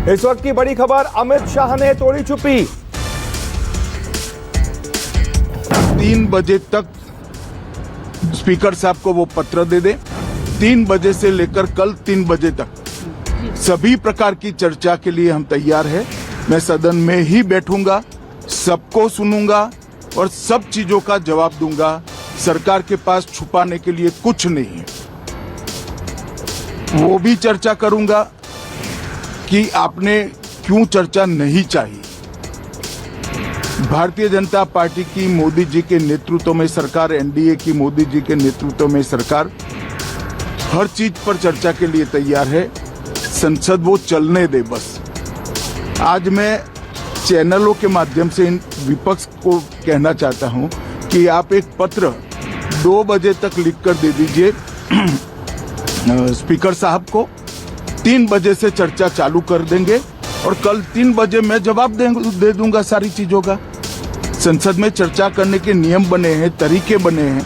इस वक्त की बड़ी खबर, अमित शाह ने तोड़ी चुप्पी। 3 बजे तक स्पीकर साहब को वो पत्र दे दे। 3 बजे से लेकर कल 3 बजे तक सभी प्रकार की चर्चा के लिए हम तैयार हैं। मैं सदन में ही बैठूंगा, सबको सुनूंगा और सब चीजों का जवाब दूंगा। सरकार के पास छुपाने के लिए कुछ नहीं है। वो भी चर्चा करूंगा कि आपने क्यों चर्चा नहीं चाहिए। भारतीय जनता पार्टी की मोदी जी के नेतृत्व में सरकार, एनडीए की मोदी जी के नेतृत्व में सरकार हर चीज पर चर्चा के लिए तैयार है। संसद वो चलने दे बस। आज मैं चैनलों के माध्यम से इन विपक्ष को कहना चाहता हूं कि आप एक पत्र 2 बजे तक लिखकर दे दीजिए स्पीकर साहब को। 3 बजे से चर्चा चालू कर देंगे और कल 3 बजे मैं जवाब दे दूंगा सारी चीजों का। संसद में चर्चा करने के नियम बने हैं, तरीके बने हैं।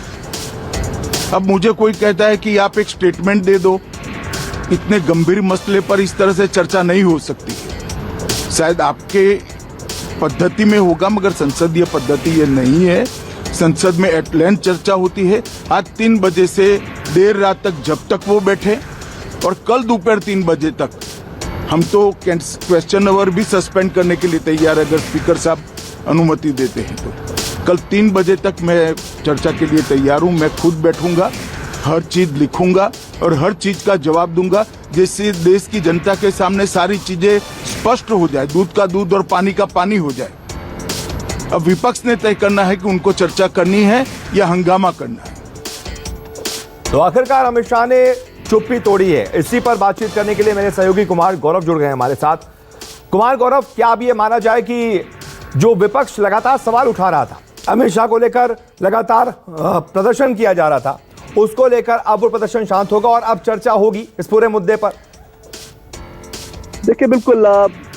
अब मुझे कोई कहता है कि आप एक स्टेटमेंट दे दो। इतने गंभीर मसले पर इस तरह से चर्चा नहीं हो सकती। शायद आपके पद्धति में होगा, मगर संसदीय पद्धति ये नहीं है। संसद में एट लेंथ चर्चा होती है। आज 3 बजे से देर रात तक, जब तक वो बैठे, और कल दोपहर 3 बजे तक हम तो क्वेश्चन आवर भी सस्पेंड करने के लिए तैयार है, अगर स्पीकर साहब अनुमति देते हैं तो। कल 3 बजे तक मैं चर्चा के लिए तैयार हूं। मैं खुद बैठूंगा, हर चीज लिखूंगा और हर चीज का जवाब दूंगा, जिससे देश की जनता के सामने सारी चीजें स्पष्ट हो जाए, दूध का दूध और पानी का पानी हो जाए। अब विपक्ष ने तय करना है कि उनको चर्चा करनी है या हंगामा करना है। तो आखिरकार अमित शाह ने चुप्पी तोड़ी है। इसी पर बातचीत करने के लिए मेरे सहयोगी कुमार गौरव जुड़ गए हैं हमारे साथ। कुमार गौरव, क्या अब ये माना जाए कि जो विपक्ष लगातार सवाल उठा रहा था, अमित शाह को लेकर लगातार प्रदर्शन किया जा रहा था, उसको लेकर अब वो प्रदर्शन शांत होगा और अब चर्चा होगी इस पूरे मुद्दे पर? देखिए, बिल्कुल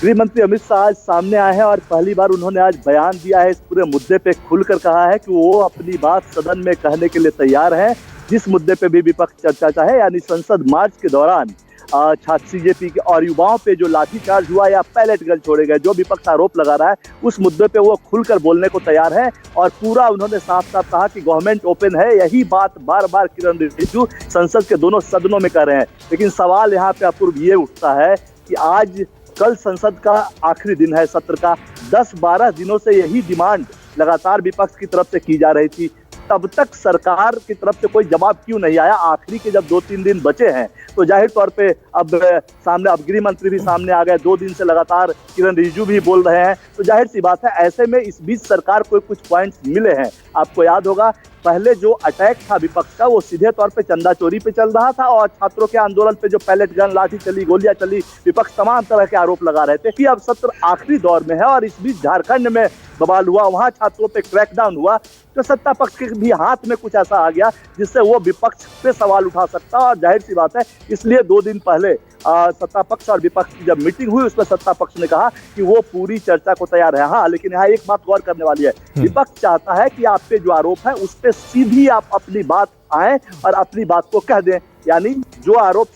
गृह मंत्री अमित शाह आज सामने आए हैं और पहली बार उन्होंने आज बयान दिया है। इस पूरे मुद्दे पे खुलकर कहा है कि वो अपनी बात सदन में कहने के लिए तैयार है, जिस मुद्दे पे भी विपक्ष चर्चा चाहे, यानी संसद मार्च के दौरान छात्र सीजेपी के और युवाओं पे जो लाठीचार्ज हुआ या पैलेट गन छोड़े गए, जो विपक्ष आरोप लगा रहा है, उस मुद्दे पे वो खुलकर बोलने को तैयार है। और पूरा उन्होंने साफ साफ कहा कि गवर्नमेंट ओपन है। यही बात बार बार किरण रिजिजू संसद के दोनों सदनों में कर रहे हैं। लेकिन सवाल यहाँ पे अपूर्व ये उठता है कि आज कल संसद का आखिरी दिन है सत्र का। 10-12 दिनों से यही डिमांड लगातार विपक्ष की तरफ से की जा रही थी। तब तक सरकार की तरफ से कोई जवाब क्यों नहीं आया? आखिरी के जब 2-3 दिन बचे हैं तो जाहिर तौर पे अब गृह मंत्री भी सामने आ गए। 2 दिन से लगातार किरण रिजिजू भी बोल रहे हैं, तो जाहिर सी बात है ऐसे में इस बीच सरकार को कुछ पॉइंट्स मिले हैं। आपको याद होगा, पहले जो अटैक था विपक्ष का, वो सीधे तौर पे चंदा चोरी पे चल रहा था और छात्रों के आंदोलन पे जो पैलेट गन, लाठी चली, गोलियां चली, विपक्ष तमाम तरह के आरोप लगा रहे थे कि अब सत्र आखिरी दौर में है। और इस बीच झारखंड में बवाल हुआ, वहां छात्रों पे क्रैकडाउन हुआ, तो सत्ता पक्ष के भी हाथ में कुछ ऐसा आ गया जिससे वो विपक्ष पे सवाल उठा सकता। और जाहिर सी बात है, इसलिए 2 दिन पहले सत्ता पक्ष और विपक्ष की जब मीटिंग हुई, उसमें सत्ता पक्ष ने कहा कि वो पूरी चर्चा को तैयार है। हाँ, लेकिन यहाँ एक बात गौर करने वाली है, विपक्ष चाहता है कि आप पे जो आरोप है उस पे सीधी आप अपनी बात आए और अपनी बात को कह दें। यानी जो आरोप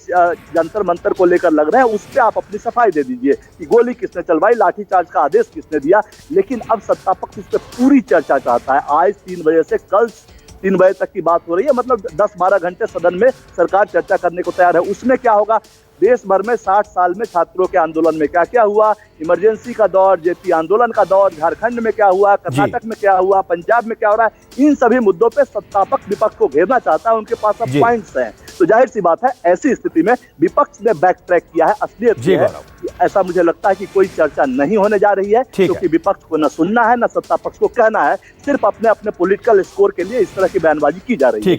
जंतर मंतर को लेकर लग रहे हैं, उस पे आप अपनी सफाई दे दीजिए कि गोली किसने चलवाई, लाठीचार्ज का आदेश किसने दिया। लेकिन अब सत्ता पक्ष इस पे पूरी चर्चा चाहता है। आज 3 बजे से कल 3 बजे तक की बात हो रही है, मतलब 10-12 घंटे सदन में सरकार चर्चा करने को तैयार है। उसमें क्या होगा? देश भर में 60 साल में छात्रों के आंदोलन में क्या क्या हुआ, इमरजेंसी का दौर, जेपी आंदोलन का दौर, झारखंड में क्या हुआ, कर्नाटक में क्या हुआ, पंजाब में क्या हो रहा है, इन सभी मुद्दों पे सत्तापक्ष विपक्ष को घेरना चाहता है। उनके पास अब पॉइंट्स हैं। तो जाहिर सी बात है, ऐसी स्थिति में विपक्ष ने बैक ट्रैक किया है। असलियत ये है कि ऐसा मुझे लगता है कि कोई चर्चा नहीं होने जा रही है, क्योंकि विपक्ष को न सुनना है, न सत्ता पक्ष को कहना है। सिर्फ अपने अपने पॉलिटिकल स्कोर के लिए इस तरह की बयानबाजी की जा रही है।